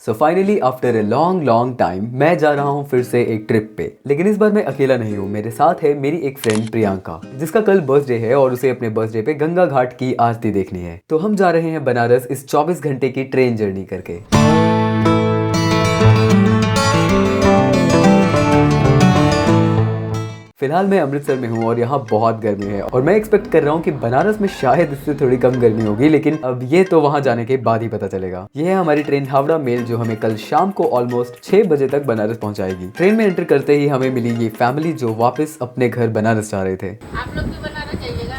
So finally after a long time मैं जा रहा हूँ फिर से एक ट्रिप पे। लेकिन इस बार मैं अकेला नहीं हूँ, मेरे साथ है मेरी एक फ्रेंड प्रियंका, जिसका कल बर्थडे है और उसे अपने बर्थडे पे गंगा घाट की आरती देखनी है। तो हम जा रहे हैं बनारस इस 24 घंटे की ट्रेन जर्नी करके। फिलहाल मैं अमृतसर में हूँ और यहाँ बहुत गर्मी है और मैं एक्सपेक्ट कर रहा हूँ कि बनारस में शायद इससे थोड़ी कम गर्मी होगी, लेकिन अब ये तो वहाँ जाने के बाद ही पता चलेगा। ये है हमारी ट्रेन हावड़ा मेल जो हमें कल शाम को ऑलमोस्ट 6 बजे तक बनारस पहुँचाएगी। ट्रेन में एंटर करते ही हमें मिली ये फैमिली जो वापस अपने घर बनारस जा रहे थे। आप लोग भी बनारस जाइएगा?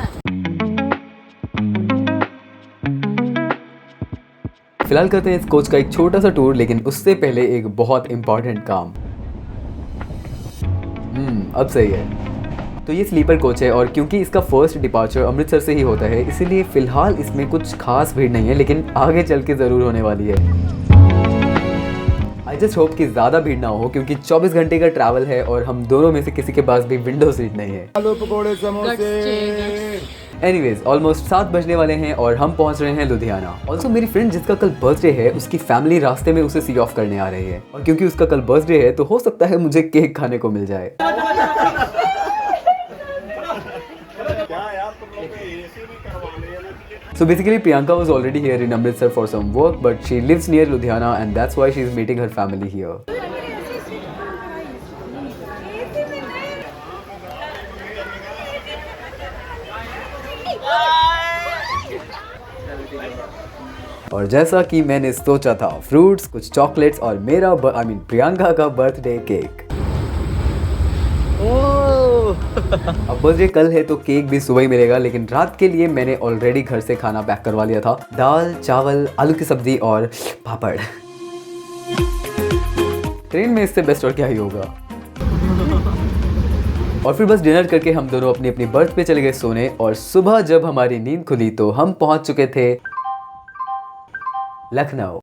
फिलहाल करते हैं इस कोच का एक छोटा सा टूर, लेकिन उससे पहले एक बहुत इंपॉर्टेंट काम। अब सही है। तो ये स्लीपर कोच है और क्योंकि इसका फर्स्ट डिपार्चर अमृतसर से ही होता है, इसीलिए फिलहाल इसमें कुछ खास भीड़ नहीं है, लेकिन आगे चल के ज़रूर होने वाली है। आई जस्ट होप कि ज़्यादा भीड़ ना हो, क्योंकि 24 घंटे का ट्रैवल है और हम दोनों में से किसी के पास भी विंडो सीट नहीं है। एनीवेज ऑलमोस्ट 7 बजने वाले हैं और हम पहुंच रहे हैं लुधियाना। ऑल्सो मेरी फ्रेंड जिसका कल बर्थडे है, उसकी फैमिली रास्ते में उसे सी ऑफ करने आ रही है और क्योंकि उसका कल बर्थडे है तो हो सकता है मुझे केक खाने को मिल जाए। So basically Priyanka was already here in Amritsar for some work, but she lives near Ludhiana and that's why she is meeting her family here. और जैसा कि मैंने सोचा था, फ्रूट्स, कुछ चॉकलेट्स और मेरा प्रियंका का बर्थडे केक। अब बर्थडे कल है तो केक भी सुबह ही मिलेगा, लेकिन रात के लिए मैंने ऑलरेडी घर से खाना पैक करवा लिया था। दाल, चावल, आलू की सब्जी और पापड़। ट्रेन में इससे बेस्ट और क्या ही होगा। और फिर बस डिनर करके हम दोनों अपनी अपनी बर्थ पे चले गए सोने और सुबह जब हमारी नींद खुली तो हम पहुंच चुके थे लखनऊ।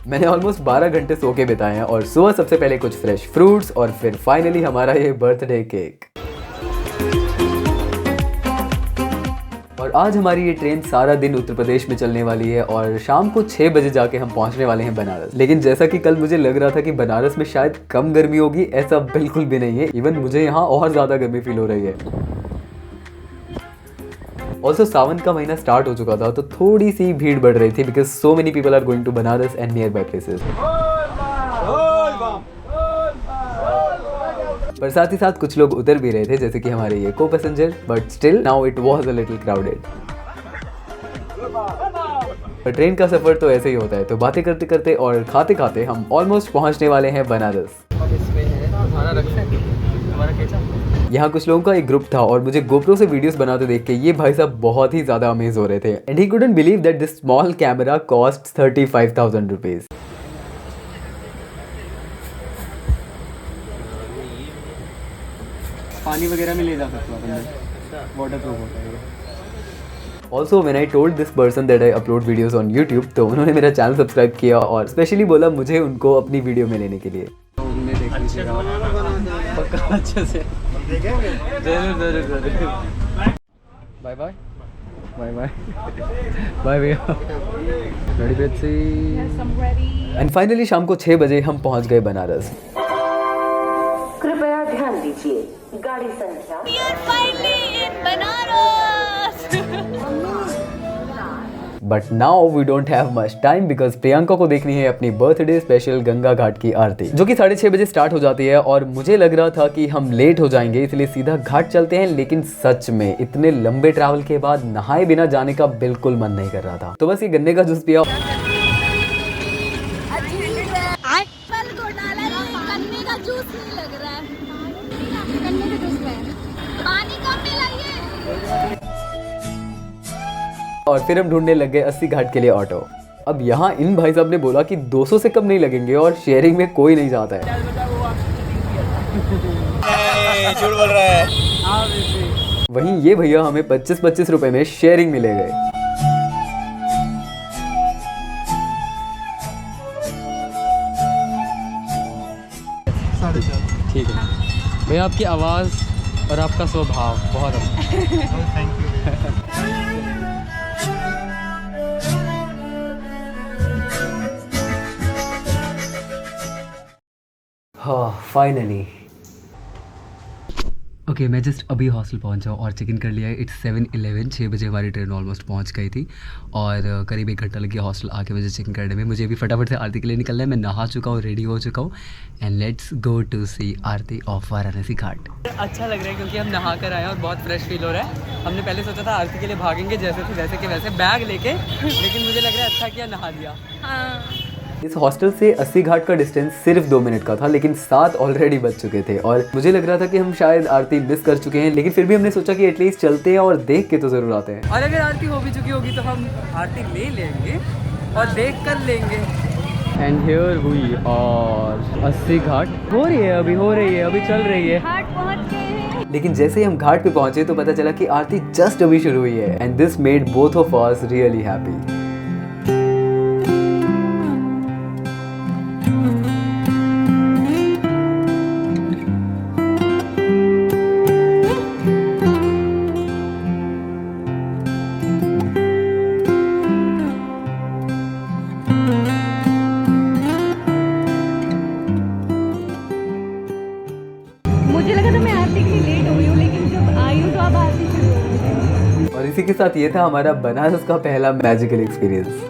मैंने ऑलमोस्ट 12 घंटे सो के बिताए हैं और सुबह सबसे पहले कुछ फ्रेश फ्रूट्स और फिर फाइनली हमारा ये बर्थडे केक। और आज हमारी ये ट्रेन सारा दिन उत्तर प्रदेश में चलने वाली है और शाम को 6 बजे जाके हम पहुंचने वाले हैं बनारस। लेकिन जैसा कि कल मुझे लग रहा था कि बनारस में शायद कम गर्मी होगी, ऐसा बिल्कुल भी नहीं है। इवन मुझे यहाँ और ज़्यादा गर्मी फील हो रही है। ऑल्सो सावन का महीना स्टार्ट हो चुका था तो थोड़ी सी भीड़ बढ़ रही थी, because so many people are going to Banaras and nearby places. पर साथ ही साथ कुछ लोग उतर भी रहे थे, जैसे कि हमारे ये को passenger, but still now it was a little crowded. पर ट्रेन का सफर तो ऐसे ही होता है, तो बातें करते करते और खाते खाते हम ऑलमोस्ट पहुंचने वाले हैं बनारस। यहाँ कुछ लोगों का एक ग्रुप था और मुझे गोप्रो से वीडियोस बनाते देख के ये भाई साहब बहुत ही ज्यादा अमेज हो रहे थे। And he couldn't believe that this small camera cost 35,000 rupees. पानी वगैरह में ले जा सकते हो अंदर, वाटरप्रूफ होता है। Also when I told this person that I upload videos on YouTube, तो उन्होंने मेरा चैनल सब्सक्राइब किया और स्पेशली बोला मुझे उनको अपनी वीडियो में लेने के लिए। अच्छे से जरूर bye bye bye bye bye भैया। Ready Betsy? एंड फाइनली शाम को 6 बजे हम पहुंच गए बनारस। कृपया ध्यान दीजिए, गाड़ी संख्या but now we don't have much time, because Priyanka को देखनी है अपनी बर्थडे स्पेशल गंगा घाट की आरती, जो कि 6:30 बजे स्टार्ट हो जाती है। और मुझे लग रहा था कि हम लेट हो जाएंगे, इसलिए सीधा घाट चलते हैं। लेकिन सच में इतने लंबे ट्रैवल के बाद नहाए बिना जाने का बिल्कुल मन नहीं कर रहा था। तो बस ये गन्ने का जूस पिया। और फिर हम ढूंढने लग गए 80 घाट के लिए ऑटो। अब यहाँ इन भाई साहब ने बोला कि 200 से कम नहीं लगेंगे और शेयरिंग में कोई नहीं जाता है। झूठ बोल रहा है। वहीं ये भैया हमें 25-25 रुपए में शेयरिंग में ले गए। ठीक है भैया, आपकी आवाज़ और आपका स्वभाव बहुत अच्छा। Thank you. फाइनली ओके मैं जस्ट अभी हॉस्टल पहुंचा हूँ और चेक इन कर लिया है। इट्स 7:11, 6 बजे हमारी ट्रेन ऑलमोस्ट पहुंच गई थी और करीब 1 घंटा लग गया हॉस्टल आके मुझे चेक इन करने में। मुझे अभी फटाफट से आरती के लिए निकलना है। मैं नहा चुका हूँ, रेडी हो चुका हूँ and let's go to see aarti of Varanasi ghat. अच्छा लग रहा है क्योंकि हम नहा कर आए हैं और बहुत फ्रेश फील हो रहा है। हमने पहले सोचा था आरती के लिए भागेंगे जैसे थे वैसे के वैसे बैग लेके, लेकिन मुझे लग रहा है अच्छा किया नहा लिया। इस हॉस्टल से 80 घाट का डिस्टेंस सिर्फ 2 मिनट का था, लेकिन 7 ऑलरेडी बज चुके थे और मुझे लग रहा था कि हम शायद आरती मिस कर चुके हैं, लेकिन फिर भी हमने सोचा कि एटलीस्ट चलते हैं और देख के तो जरूर आते हैं। और अगर आरती हो भी चुकी होगी तो हम आरती ले लेंगे और देख कर लेंगे। एंड हियर हुई और 80 घाट हो रही है, अभी चल रही है। घाट पहुंच गए हैं। लेकिन जैसे ही हम घाट पे पहुंचे तो पता चला कि आरती जस्ट अभी शुरू हुई है and this made both of us really happy. मुझे लगा था मैं आरती के लिए लेट हो गई हूँ, लेकिन जब आई हूँ तो अब आरती शुरू हो गई। और इसी के साथ ये था हमारा बनारस का पहला मैजिकल एक्सपीरियंस।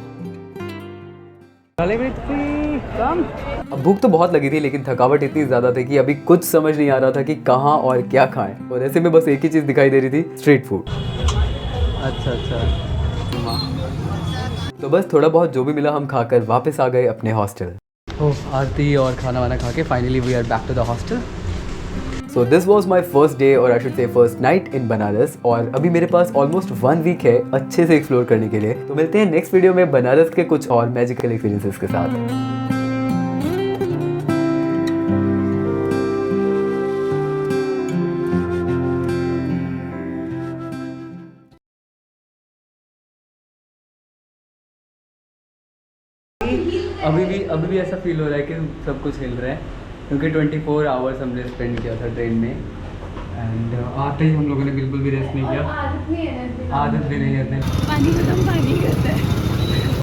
अब भूख तो बहुत लगी थी लेकिन थकावट इतनी ज़्यादा थी कि अभी कुछ समझ नहीं आ रहा था कि कहाँ और क्या खाएं, और ऐसे में बस एक ही चीज़ दिखाई दे रही थी, स्ट्रीट फूड। अच्छा तो बस थोड़ा बहुत जो भी मिला हम खाकर वापस आ गए अपने हॉस्टल। आरती और खाना वाना खा के finally we are back to the hostel. So this was my first day और I should say first night in Banaras, और अभी मेरे पास ऑलमोस्ट 1 वीक है अच्छे से एक्सप्लोर करने के लिए। तो मिलते हैं नेक्स्ट वीडियो में बनारस के कुछ और मैजिकल एक्सपीरियंसेस के साथ। अभी भी ऐसा फील हो रहा है कि सब कुछ हिल रहा है क्योंकि 24 आवर्स हमने स्पेंड किया था ट्रेन में एंड आते ही हम लोगों ने बिल्कुल भी रेस्ट नहीं किया। आदत भी नहीं है। पानी खत्म, पानी करता है।